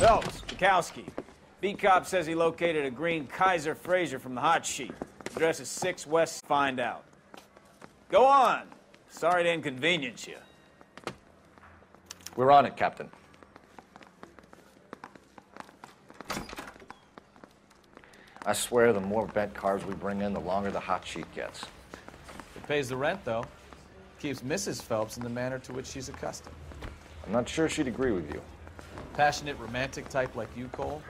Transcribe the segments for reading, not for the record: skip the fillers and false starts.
Phelps, Bukowski. B-Cop says he located a green Kaiser Frazer from the hot sheet. Address is 6 West Find Out. Go on. Sorry to inconvenience you. We're on it, Captain. I swear the more bent cars we bring in, the longer the hot sheet gets. It pays the rent, though. Keeps Mrs. Phelps in the manner to which she's accustomed. I'm not sure she'd agree with you. Passionate, romantic type like you, Cole?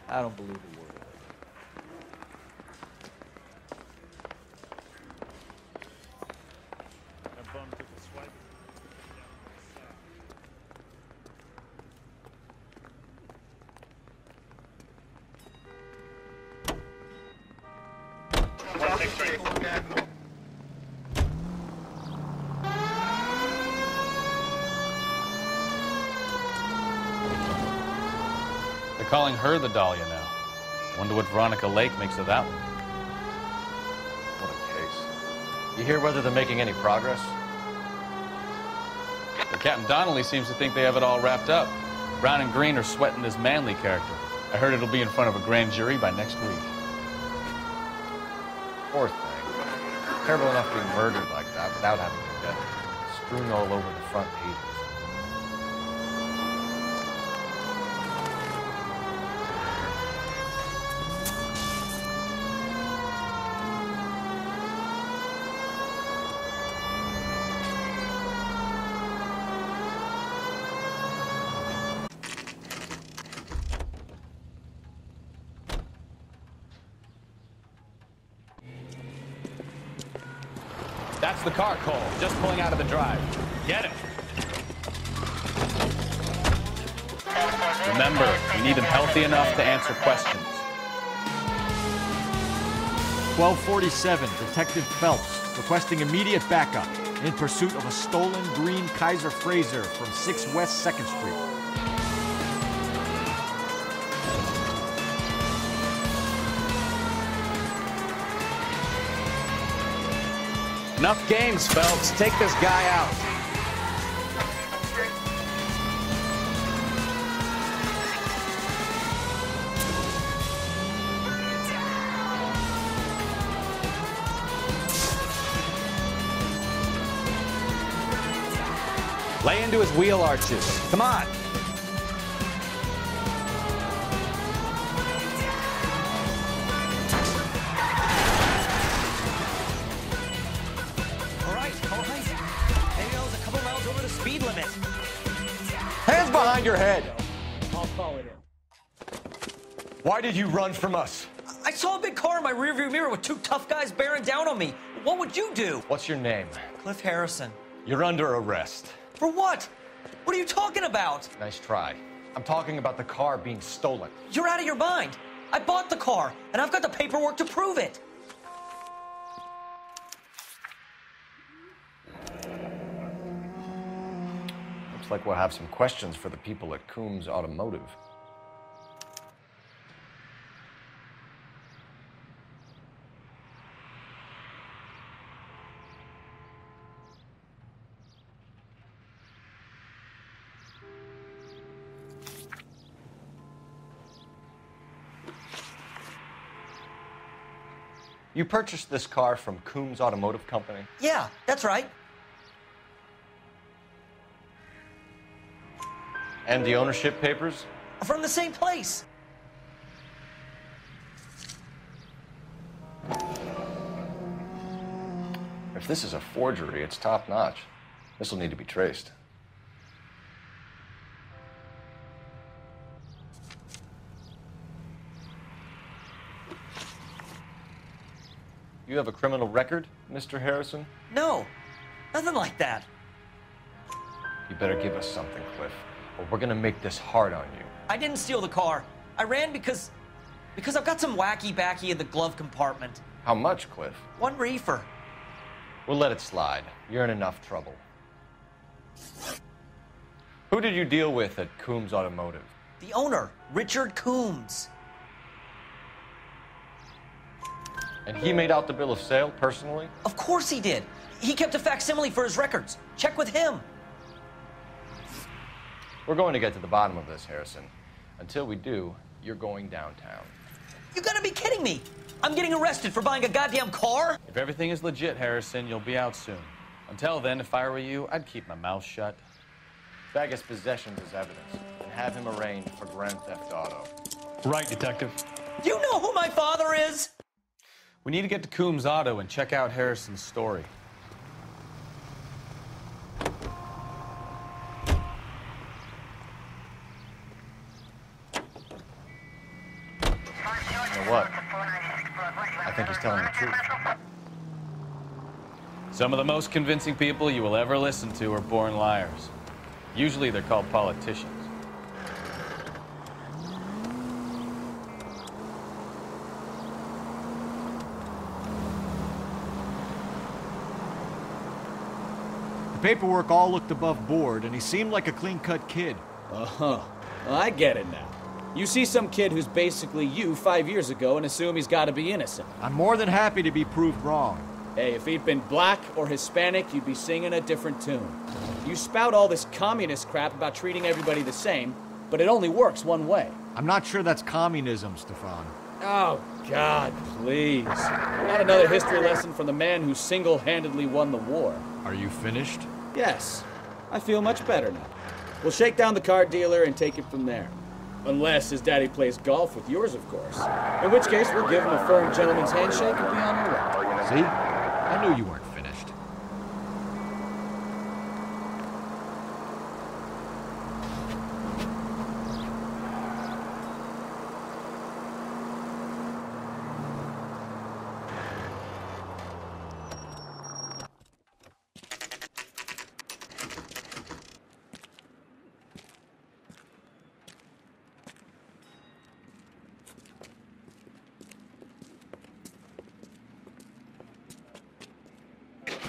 I don't believe a word of it. They're calling her the Dahlia now. Wonder what Veronica Lake makes of that one. What a case. You hear whether they're making any progress? But Captain Donnelly seems to think they have it all wrapped up. Brown and Green are sweating this Manley character. I heard it'll be in front of a grand jury by next week. Poor thing. Terrible enough being murdered like that without having to get strewn all over the front pages. That's the car, Cole. Just pulling out of the drive. Get it. Remember, you need them healthy enough to answer questions. 1247, Detective Phelps, requesting immediate backup in pursuit of a stolen green Kaiser Frazer from 6 West 2nd Street. Enough games, Phelps. Take this guy out. Lay into his wheel arches. Come on. Hands behind your head! I'll call it in. Why did you run from us? I saw a big car in my rearview mirror with 2 tough guys bearing down on me. What would you do? What's your name? Cliff Harrison. You're under arrest. For what? What are you talking about? Nice try. I'm talking about the car being stolen. You're out of your mind. I bought the car, and I've got the paperwork to prove it. Looks like we'll have some questions for the people at Coombs Automotive. You purchased this car from Coombs Automotive Company? Yeah, that's right. And the ownership papers? From the same place. If this is a forgery, it's top-notch. This will need to be traced. You have a criminal record, Mr. Harrison? No, nothing like that. You better give us something, Cliff, or we're gonna make this hard on you. I didn't steal the car. I ran because I've got some wacky-backy in the glove compartment. How much, Cliff? 1 reefer. We'll let it slide. You're in enough trouble. Who did you deal with at Coombs Automotive? The owner, Richard Coombs. And he made out the bill of sale personally? Of course he did. He kept a facsimile for his records. Check with him. We're going to get to the bottom of this, Harrison. Until we do, you're going downtown. You gotta be kidding me! I'm getting arrested for buying a goddamn car? If everything is legit, Harrison, you'll be out soon. Until then, if I were you, I'd keep my mouth shut. Bag his possessions as evidence and have him arraigned for Grand Theft Auto. Right, Detective. Do you know who my father is? We need to get to Coombs Auto and check out Harrison's story. You know what? I think he's telling the truth. Some of the most convincing people you will ever listen to are born liars. Usually they're called politicians. The paperwork all looked above board, and he seemed like a clean-cut kid. Uh-huh. Well, I get it now. You see some kid who's basically you 5 years ago and assume he's got to be innocent. I'm more than happy to be proved wrong. Hey, if he'd been black or Hispanic, you'd be singing a different tune. You spout all this communist crap about treating everybody the same, but it only works one way. I'm not sure that's communism, Stefan. Oh, God, please. Not another history lesson from the man who single-handedly won the war. Are you finished? Yes, I feel much better now. We'll shake down the car dealer and take it from there. Unless his daddy plays golf with yours, of course. In which case, we'll give him a firm gentleman's handshake and be on our way. See? I knew you weren't finished.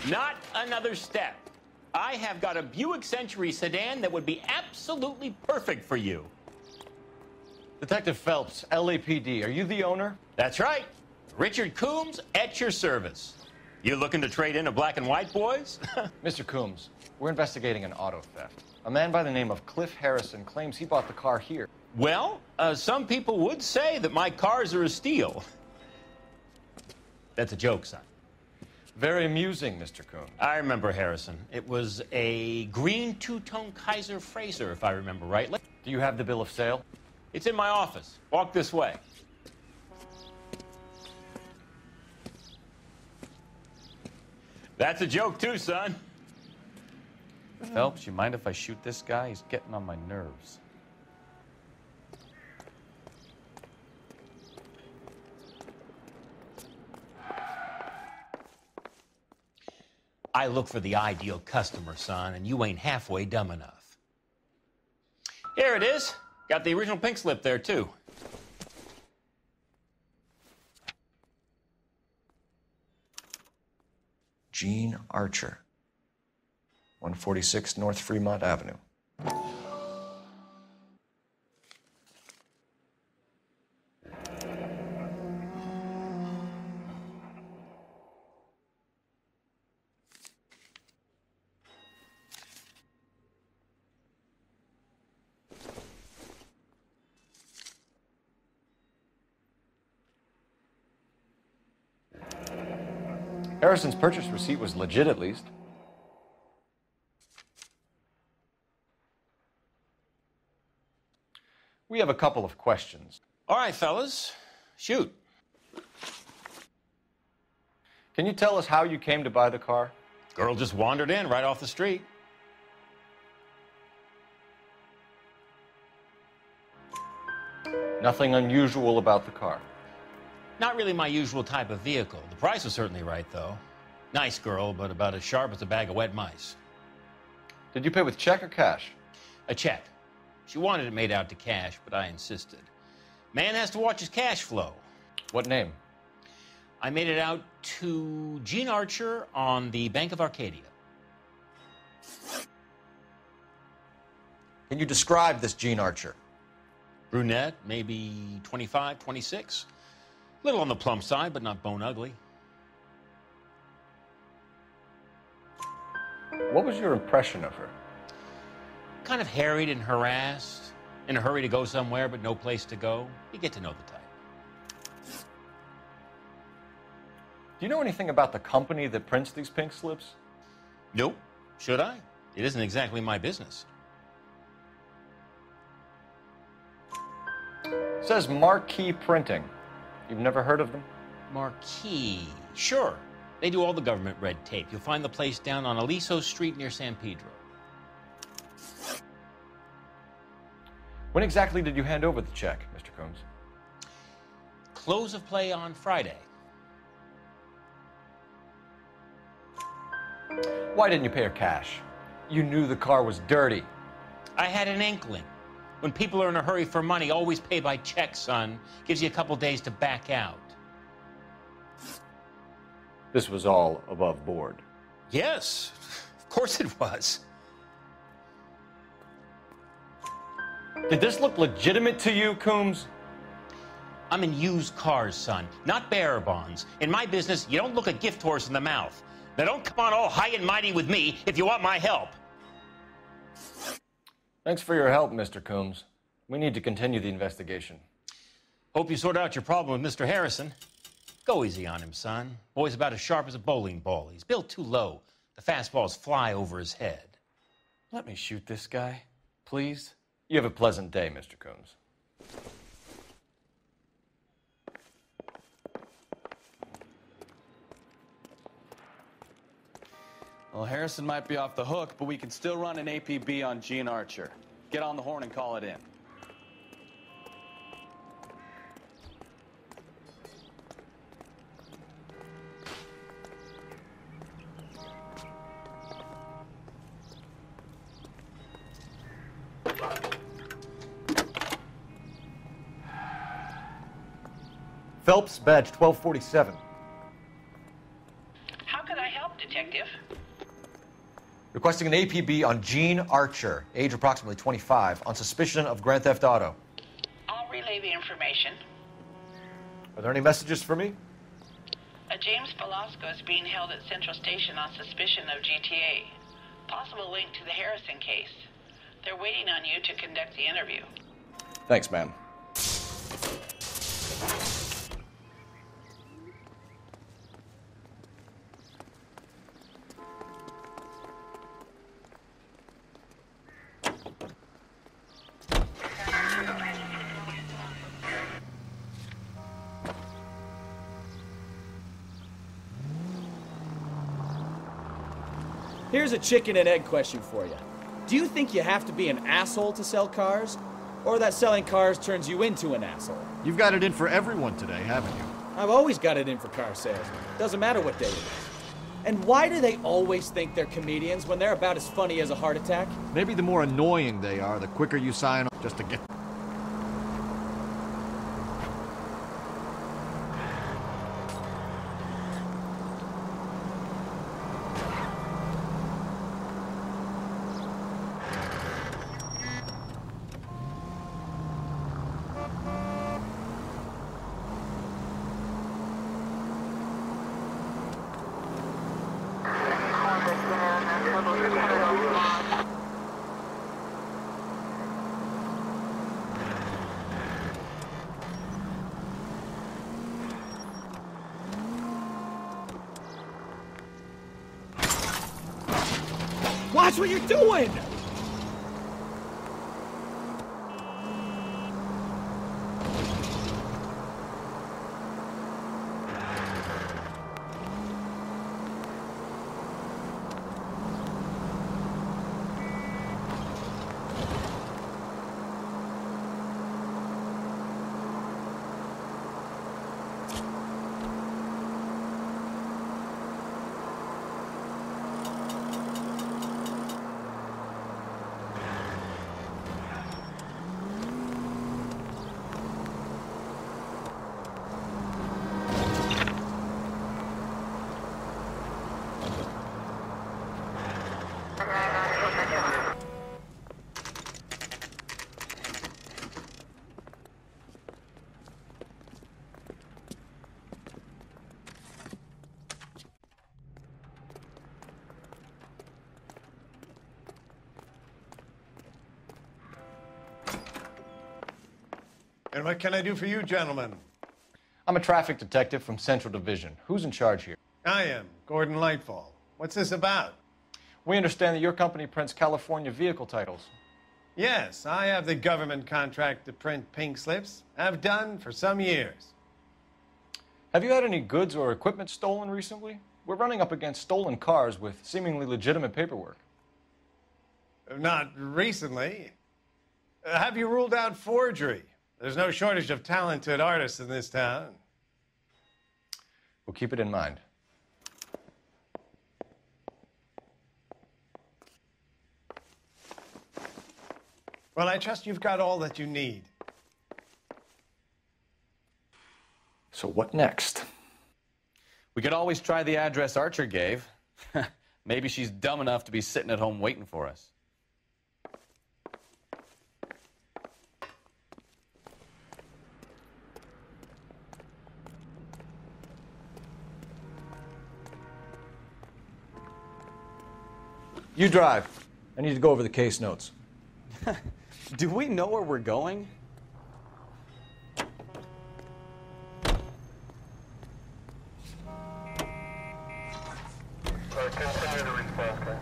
Not another step. I have got a Buick Century sedan that would be absolutely perfect for you. Detective Phelps, LAPD, are you the owner? That's right. Richard Coombs at your service. You looking to trade in a black and white, boys? Mr. Coombs, we're investigating an auto theft. A man by the name of Cliff Harrison claims he bought the car here. Well, some people would say that my cars are a steal. That's a joke, son. Very amusing, Mr. Coombs. I remember Harrison. It was a green two-tone Kaiser Frazer, if I remember right. Do you have the bill of sale? It's in my office. Walk this way. That's a joke, too, son. Phelps, you mind if I shoot this guy? He's getting on my nerves. I look for the ideal customer, son, and you ain't halfway dumb enough. Here it is. Got the original pink slip there, too. Gene Archer, 146 North Fremont Avenue. Harrison's purchase receipt was legit, at least. We have a couple of questions. All right, fellas. Shoot. Can you tell us how you came to buy the car? Girl just wandered in right off the street. Nothing unusual about the car. Not really my usual type of vehicle. The price was certainly right, though. Nice girl, but about as sharp as a bag of wet mice. Did you pay with check or cash? A check. She wanted it made out to cash, but I insisted. Man has to watch his cash flow. What name? I made it out to Gene Archer on the Bank of Arcadia. Can you describe this Gene Archer? Brunette, maybe 25, 26. Little on the plump side, but not bone ugly. What was your impression of her? kind of harried and harassed, in a hurry to go somewhere but no place to go. You get to know the type. Do you know anything about the company that prints these pink slips? Nope. Should I? It isn't exactly my business. It says Marquee Printing. You've never heard of them? Marquee. Sure. They do all the government red tape. You'll find the place down on Aliso Street near San Pedro. When exactly did you hand over the check, Mr. Combs? Close of play on Friday. Why didn't you pay her cash? You knew the car was dirty. I had an inkling. When people are in a hurry for money, always pay by check, son. Gives you a couple days to back out. This was all above board. Yes, of course it was. Did this look legitimate to you, Coombs? I'm in used cars, son, not bearer bonds. In my business, you don't look a gift horse in the mouth. Now don't come on all high and mighty with me if you want my help. Thanks for your help, Mr. Coombs. We need to continue the investigation. Hope you sort out your problem with Mr. Harrison. Go easy on him, son. Boy's about as sharp as a bowling ball. He's built too low. The fastballs fly over his head. Let me shoot this guy, please. You have a pleasant day, Mr. Coombs. Well, Harrison might be off the hook, but we can still run an APB on Gene Archer. Get on the horn and call it in. Phelps, badge 1247. How can I help, Detective? Requesting an APB on Gene Archer, age approximately 25, on suspicion of Grand Theft Auto. I'll relay the information. Are there any messages for me? A James Velasco is being held at Central Station on suspicion of GTA. Possible link to the Harrison case. They're waiting on you to conduct the interview. Thanks, ma'am. Here's a chicken and egg question for you. Do you think you have to be an asshole to sell cars? Or that selling cars turns you into an asshole? You've got it in for everyone today, haven't you? I've always got it in for car salesmen. Doesn't matter what day it is. And why do they always think they're comedians when they're about as funny as a heart attack? Maybe the more annoying they are, the quicker you sign up just to get... Watch what you're doing! And what can I do for you, gentlemen? I'm a traffic detective from Central Division. Who's in charge here? I am, Gordon Lightfall. What's this about? We understand that your company prints California vehicle titles. Yes, I have the government contract to print pink slips. I've done for some years. Have you had any goods or equipment stolen recently? We're running up against stolen cars with seemingly legitimate paperwork. Not recently. Have you ruled out forgery? There's no shortage of talented artists in this town. We'll keep it in mind. Well, I trust you've got all that you need. So what next? We could always try the address Archer gave. Maybe she's dumb enough to be sitting at home waiting for us. You drive. I need to go over the case notes. Do we know where we're going? Continue the response, guys.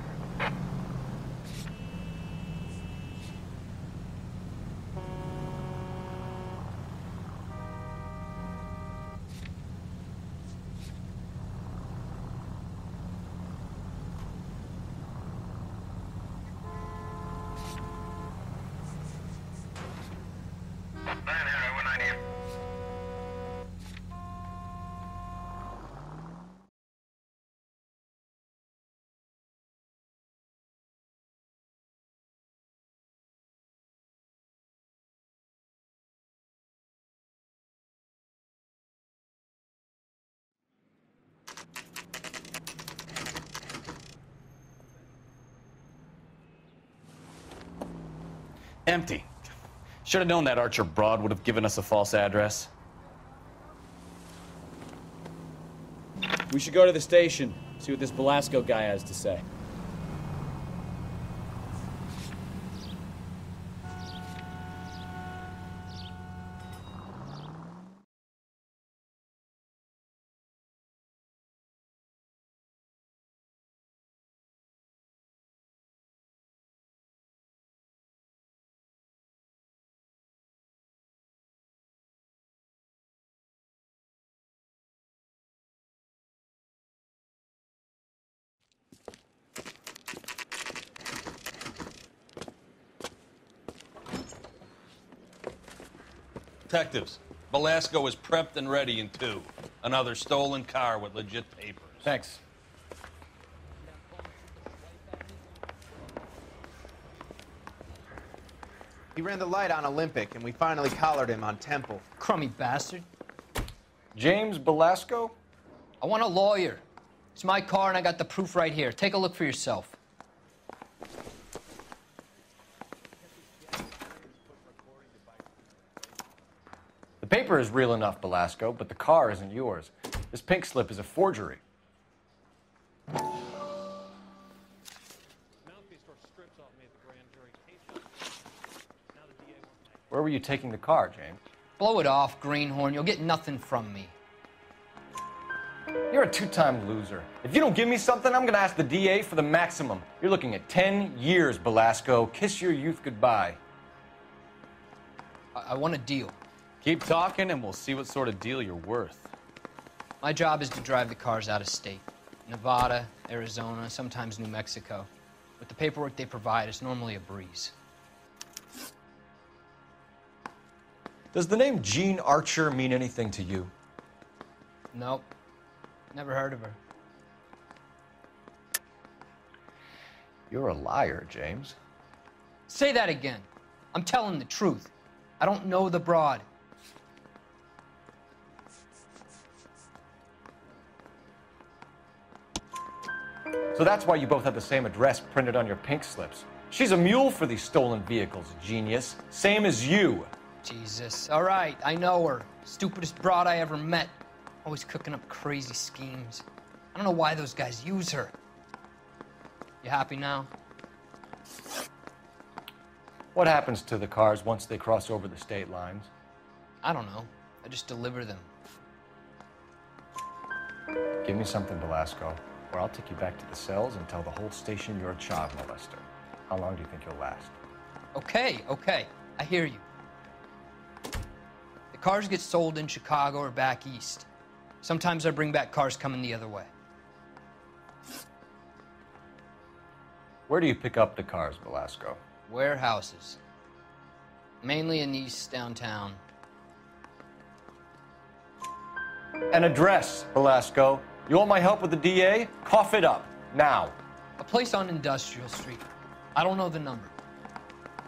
Empty. Should have known that Archer broad would have given us a false address. We should go to the station, see what this Velasco guy has to say. Detectives, Velasco is prepped and ready in 2. Another stolen car with legit papers. Thanks. He ran the light on Olympic, and we finally collared him on Temple. Crummy bastard. James Velasco? I want a lawyer. It's my car, and I got the proof right here. Take a look for yourself. The paper is real enough, Velasco, but the car isn't yours. This pink slip is a forgery. Where were you taking the car, James? Blow it off, Greenhorn. You'll get nothing from me. You're a two-time loser. If you don't give me something, I'm gonna ask the DA for the maximum. You're looking at 10 years, Velasco. Kiss your youth goodbye. I want a deal. Keep talking and we'll see what sort of deal you're worth. My job is to drive the cars out of state. Nevada, Arizona, sometimes New Mexico. With the paperwork they provide, it's normally a breeze. Does the name Jean Archer mean anything to you? Nope. Never heard of her. You're a liar, James. Say that again. I'm telling the truth. I don't know the broad. So that's why you both have the same address printed on your pink slips. She's a mule for these stolen vehicles, genius. Same as you. Jesus. All right, I know her. Stupidest broad I ever met. Always cooking up crazy schemes. I don't know why those guys use her. You happy now? What happens to the cars once they cross over the state lines? I don't know. I just deliver them. Give me something, Velasco, or I'll take you back to the cells and tell the whole station you're a child molester. How long do you think you'll last? Okay, okay. I hear you. The cars get sold in Chicago or back east. Sometimes I bring back cars coming the other way. Where do you pick up the cars, Velasco? Warehouses. Mainly in East downtown. An address, Velasco. You want my help with the DA? Cough it up, now. A place on Industrial Street. I don't know the number.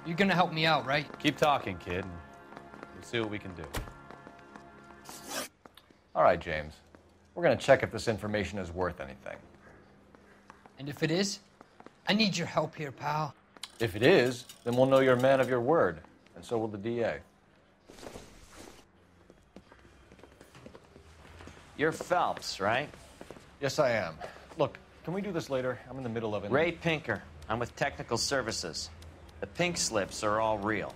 You're gonna help me out, right? Keep talking, kid, and we'll see what we can do. All right, James. We're gonna check if this information is worth anything. And if it is, I need your help here, pal. If it is, then we'll know you're a man of your word, and so will the DA. You're Phelps, right? Yes, I am. Look, can we do this later? I'm in the middle of it. Ray Pinker. I'm with Technical Services. The pink slips are all real.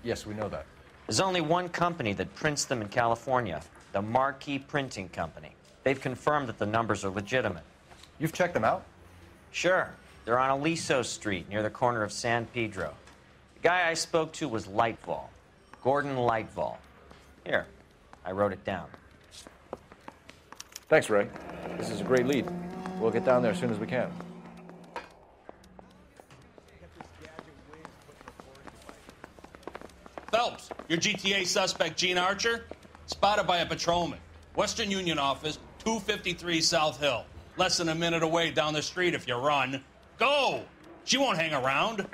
Yes, we know that. There's only one company that prints them in California, the Marquee Printing Company. They've confirmed that the numbers are legitimate. You've checked them out? Sure. They're on Aliso Street, near the corner of San Pedro. The guy I spoke to was Lightval. Gordon Lightval. Here, I wrote it down. Thanks, Ray. This is a great lead. We'll get down there as soon as we can. Phelps, your GTA suspect, Gene Archer, spotted by a patrolman. Western Union office, 253 South Hill. Less than a minute away down the street if you run. Go! She won't hang around.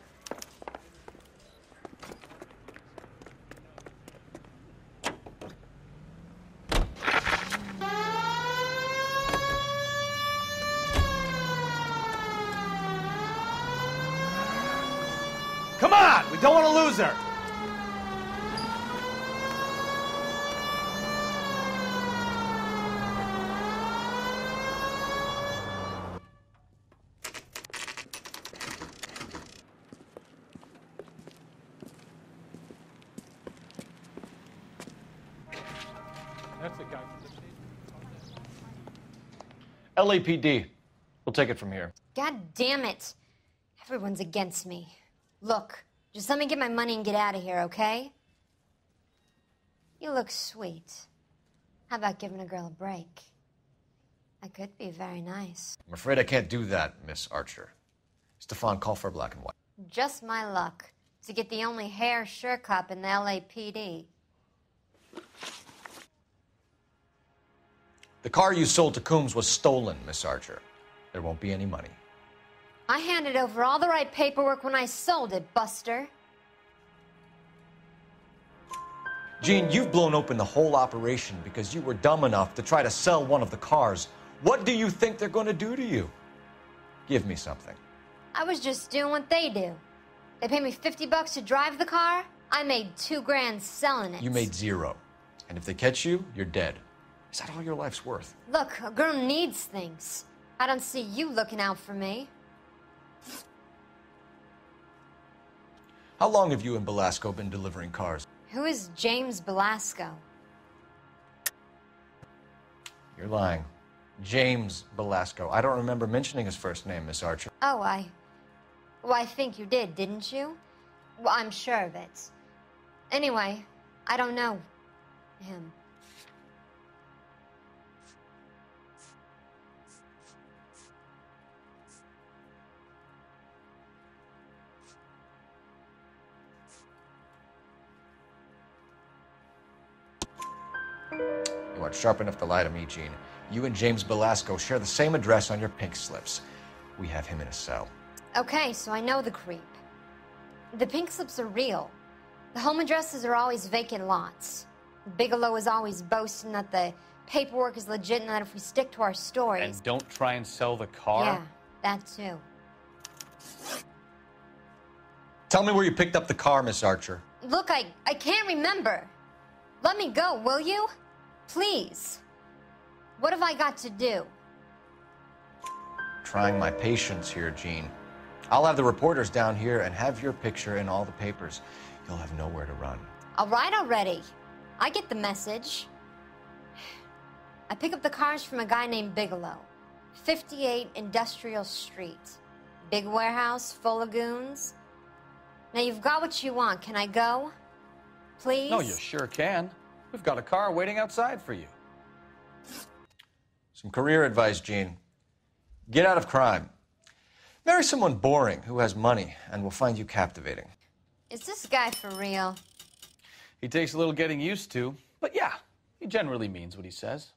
Come on! We don't want to lose her! That's the guy. LAPD. We'll take it from here. God damn it. Everyone's against me. Look, just let me get my money and get out of here, okay? You look sweet. How about giving a girl a break? I could be very nice. I'm afraid I can't do that, Miss Archer. Stefan, call for black and white. Just my luck to get the only hair sure cop in the LAPD. The car you sold to Coombs was stolen, Miss Archer. There won't be any money. I handed over all the right paperwork when I sold it, Buster. Gene, you've blown open the whole operation because you were dumb enough to try to sell one of the cars. What do you think they're going to do to you? Give me something. I was just doing what they do. They paid me $50 to drive the car. I made $2 grand selling it. You made $0. And if they catch you, you're dead. Is that all your life's worth? Look, a girl needs things. I don't see you looking out for me. How long have you and Belasco been delivering cars? Who is James Belasco? You're lying. James Belasco. I don't remember mentioning his first name, Miss Archer. Oh, well, I think you did, didn't you? Well, I'm sure of it. Anyway, I don't know him. You aren't sharp enough to lie to me, Gene. You and James Belasco share the same address on your pink slips. We have him in a cell. Okay, so I know the creep. The pink slips are real. The home addresses are always vacant lots. Bigelow is always boasting that the paperwork is legit and that if we stick to our stories... And don't try and sell the car? Yeah, that too. Tell me where you picked up the car, Miss Archer. Look, I can't remember. Let me go, will you? Please. What have I got to do? Trying my patience here, Gene. I'll have the reporters down here and have your picture in all the papers. You'll have nowhere to run. All right already. I get the message. I pick up the cars from a guy named Bigelow. 58 Industrial Street. Big warehouse full of goons. Now you've got what you want. Can I go? Please? No, you sure can. We've got a car waiting outside for you. Some career advice, Gene. Get out of crime. Marry someone boring who has money and will find you captivating. Is this guy for real? He takes a little getting used to, but yeah, he generally means what he says.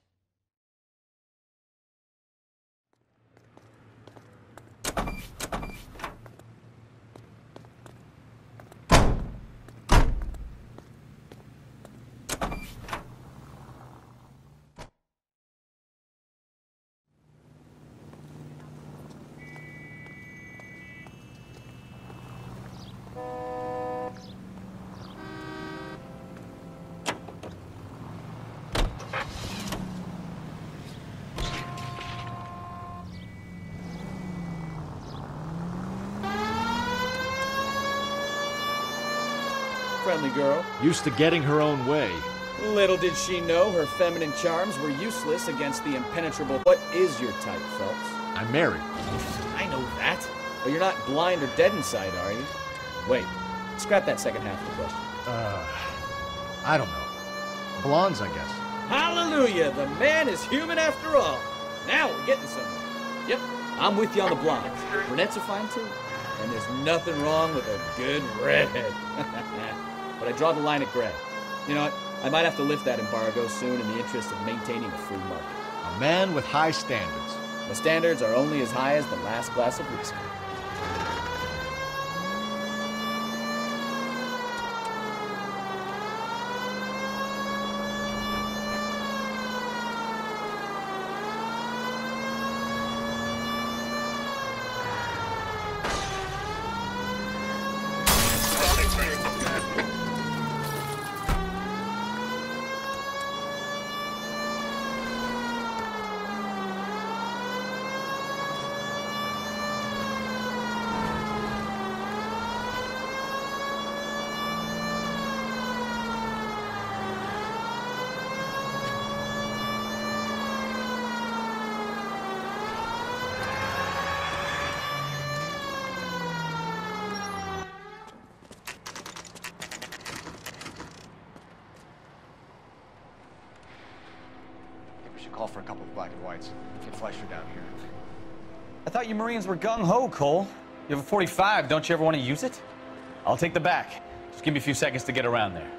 Friendly girl. Used to getting her own way. Little did she know her feminine charms were useless against the impenetrable. What is your type, Phelps? I'm married. I know that. But you're not blind or dead inside, are you? Wait, scrap that second half of the question. I don't know. Blondes, I guess. Hallelujah! The man is human after all. Now we're getting somewhere. Yep, I'm with you on the blondes. Brunettes are fine too. And there's nothing wrong with a good redhead. But I draw the line at gray. You know what? I might have to lift that embargo soon in the interest of maintaining a free market. A man with high standards. The standards are only as high as the last glass of whiskey. Call for a couple of black and whites. Get Fleischer down here. I thought you Marines were gung-ho, Cole. You have a 45. Don't you ever want to use it? I'll take the back. Just give me a few seconds to get around there.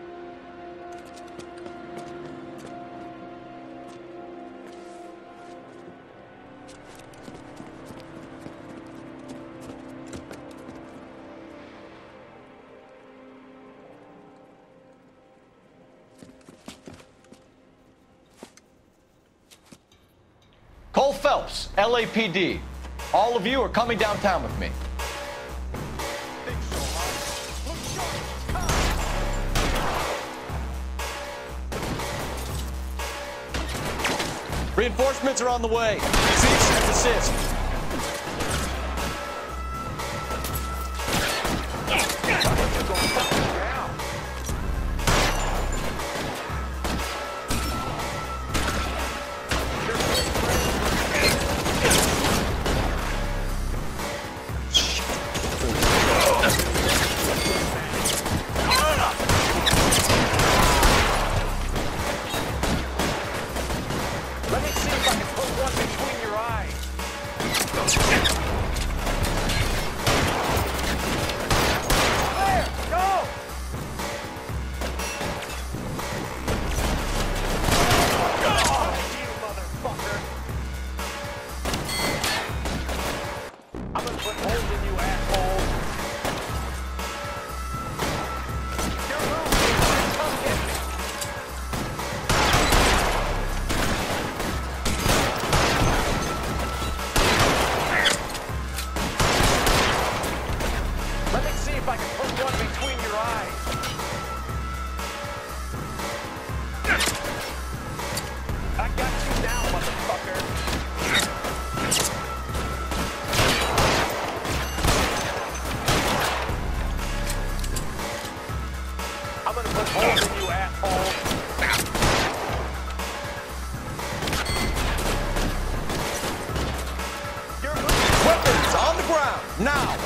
Cole Phelps, LAPD. All of you are coming downtown with me. Reinforcements are on the way. Cease and desist. Weapons on the ground, now!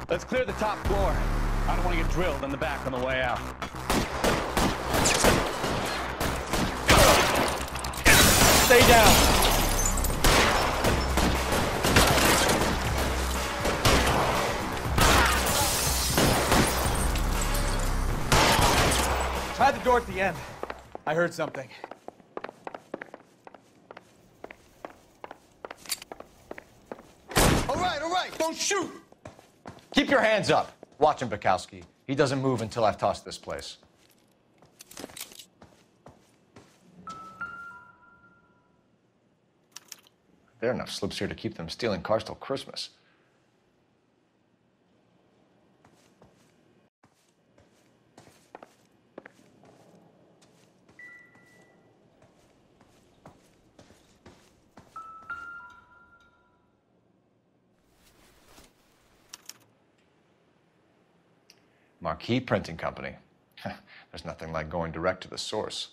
Let's clear the top floor. I don't want to get drilled in the back on the way out. Stay down. Try the door at the end. I heard something. All right, don't shoot! Keep your hands up. Watch him, Bukowski. He doesn't move until I've tossed this place. There are enough slips here to keep them stealing cars till Christmas. Marquee Printing Company. There's nothing like going direct to the source.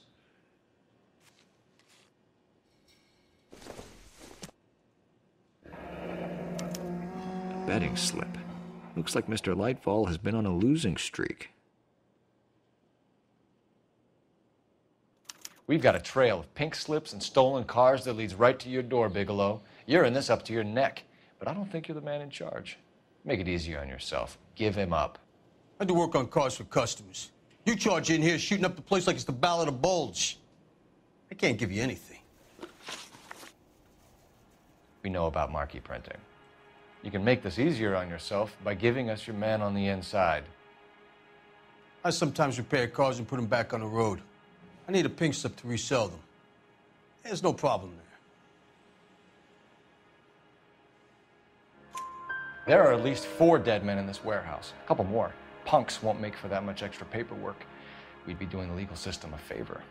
Betting slip. Looks like Mr. Lightfall has been on a losing streak. We've got a trail of pink slips and stolen cars that leads right to your door, Bigelow. You're in this up to your neck, but I don't think you're the man in charge. Make it easier on yourself. Give him up. I do work on cars for customers. You charge in here shooting up the place like it's the Ballad of Bulge. I can't give you anything. We know about marquee printing. You can make this easier on yourself by giving us your man on the inside. I sometimes repair cars and put them back on the road. I need a pink slip to resell them. There's no problem there. There are at least 4 dead men in this warehouse. A couple more. Punks won't make for that much extra paperwork. We'd be doing the legal system a favor.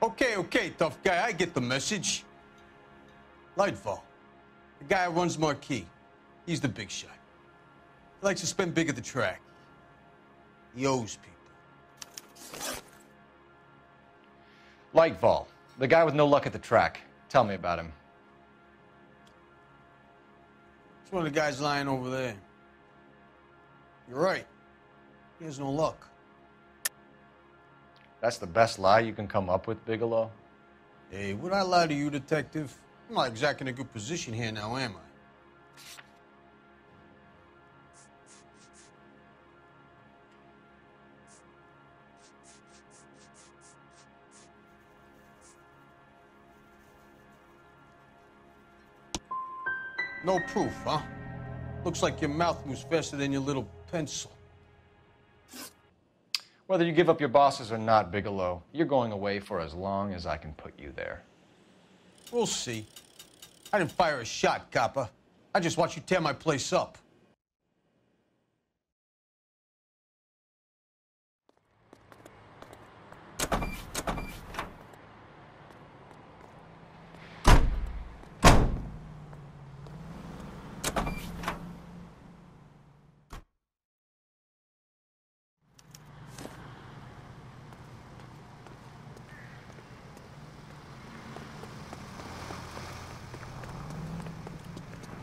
Okay, tough guy, I get the message. Lightfall, the guy who runs Marquee. He's the big shot. He likes to spend big at the track. He owes people. Lightfall, the guy with no luck at the track. Tell me about him. It's one of the guys lying over there. You're right. He has no luck. That's the best lie you can come up with, Bigelow? Hey, would I lie to you, detective? I'm not exactly in a good position here now, am I? No proof, huh? Looks like your mouth moves faster than your little pencil. Whether you give up your bosses or not, Bigelow, you're going away for as long as I can put you there. We'll see. I didn't fire a shot, copper. I just watched you tear my place up.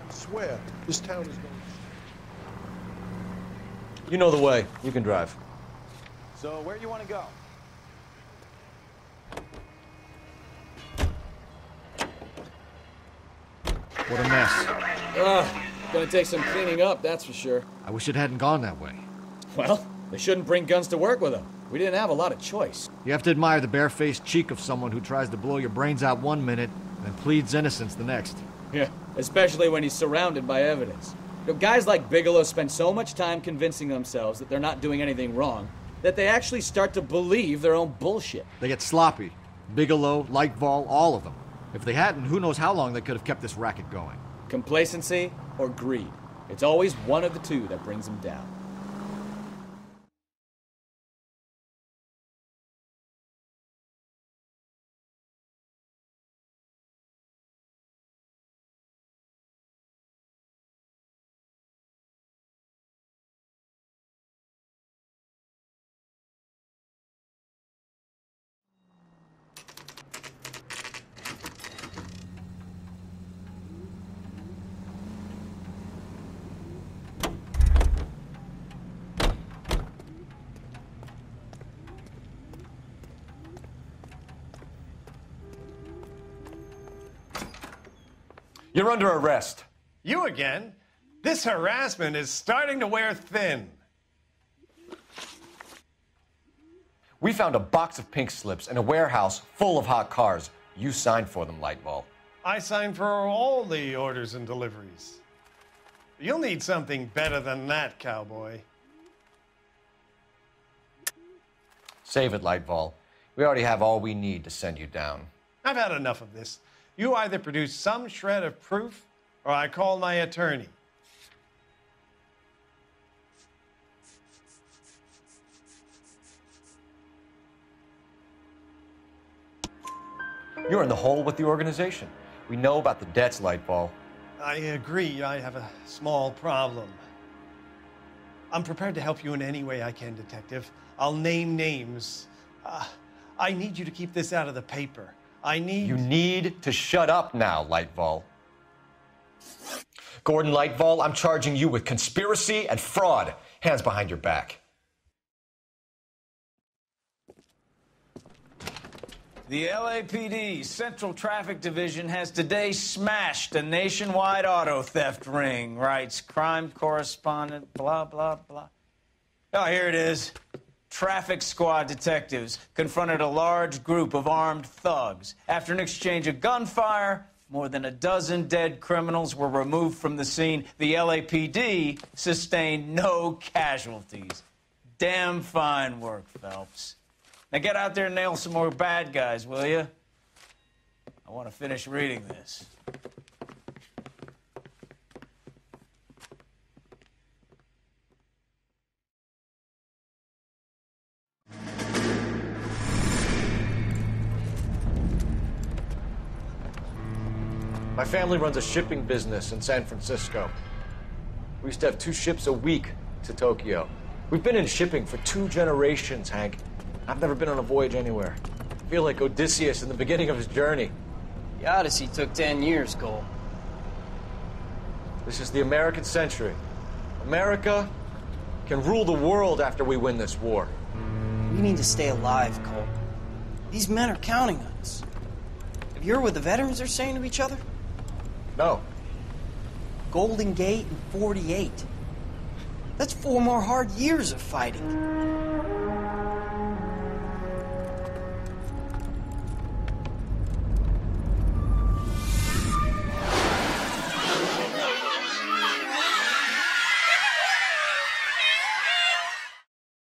I swear, this town is going. You know the way. You can drive. So, where do you want to go? What a mess. Gonna take some cleaning up, that's for sure. I wish it hadn't gone that way. Well, they shouldn't bring guns to work with them. We didn't have a lot of choice. You have to admire the barefaced cheek of someone who tries to blow your brains out one minute and pleads innocence the next. Yeah, especially when he's surrounded by evidence. You know, guys like Bigelow spend so much time convincing themselves that they're not doing anything wrong that they actually start to believe their own bullshit. They get sloppy. Bigelow, Lightfall, all of them. If they hadn't, who knows how long they could have kept this racket going. Complacency or greed. It's always one of the two that brings them down. You're under arrest. You again? This harassment is starting to wear thin. We found a box of pink slips in a warehouse full of hot cars. You signed for them, Lightball. I signed for all the orders and deliveries. You'll need something better than that, cowboy. Save it, Lightball. We already have all we need to send you down. I've had enough of this. You either produce some shred of proof, or I call my attorney. You're in the hole with the organization. We know about the debts, Lightball. I agree. I have a small problem. I'm prepared to help you in any way I can, Detective. I'll name names. I need you to keep this out of the paper. You need to shut up now, Lightball. Gordon Lightball, I'm charging you with conspiracy and fraud. Hands behind your back. The LAPD Central Traffic Division has today smashed a nationwide auto theft ring, writes crime correspondent, blah, blah, blah. Oh, here it is. Traffic squad detectives confronted a large group of armed thugs. After an exchange of gunfire, more than a dozen dead criminals were removed from the scene. The LAPD sustained no casualties. Damn fine work, Phelps. Now get out there and nail some more bad guys, will you? I want to finish reading this. My family runs a shipping business in San Francisco. We used to have 2 ships a week to Tokyo. We've been in shipping for 2 generations, Hank. I've never been on a voyage anywhere. I feel like Odysseus in the beginning of his journey. The Odyssey took 10 years, Cole. This is the American century. America can rule the world after we win this war. We need to stay alive, Cole. These men are counting on us. Have you heard what the veterans are saying to each other? No. Golden Gate and 48. That's 4 more hard years of fighting.